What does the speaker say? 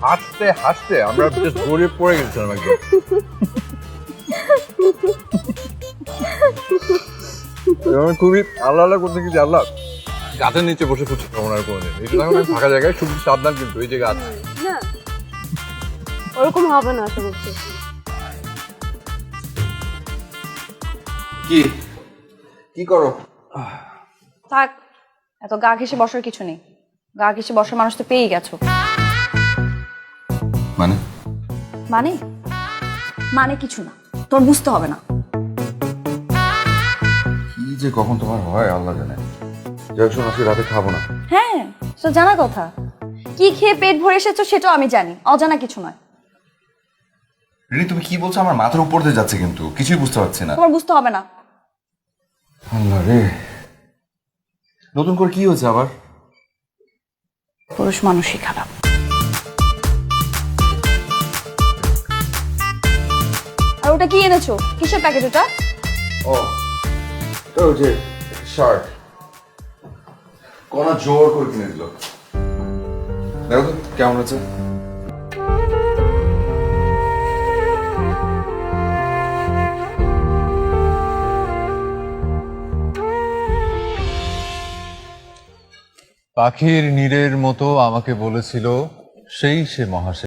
হাসতে হাসতে আমরা গড়িয়ে পড়ে গেছিলাম একদম। আমি খুবই আল্লাহ আল্লাহ করতে কি আল্লাহ গাছের নিচে বসে ফুচকা খাবো না কোনোদিন। এটা এখন আমি ফাঁকা জায়গায় শুধু সাবধান, কিন্তু এই যে গাছ না ওরকম হবে না আশা করছি। কি কি করো? থাক, এত গা ঘেসে বসার কিছু নেই। গা ঘেসে বসার মানুষ তো পেয়েই গেছো। মানে মানে মানে কিছু না, তোর বুঝতে হবে না। কি যে কখন তোমার হয় আল্লাহ জানে। যাই শোন, আজকে রাতে খাবো না। হ্যাঁ, সেটা জানা কথা। কি খেয়ে পেট ভরে এসেছো সেটাও আমি জানি, অজানা কিছু নয়। রিনি তুমি কি বলছো? আমার মাথার উপর দিয়ে যাচ্ছে, কিন্তু কিছুই বুঝতে পারছি না। তোমার বুঝতে হবে না। আল্লাহ রে, নতুন করে কি হয়েছে আবার? পুরুষ মানুষই খারাপ। আর ওটা কি এনেছো? কিসের প্যাকেট ওটা? ও তো যে শার্ট কোন জোর করে কিনে দিল। দেখো তো কেমন আছে। পাখির নীড়ের মতো আমাকে বলেছিল সেই সে মহাশয়।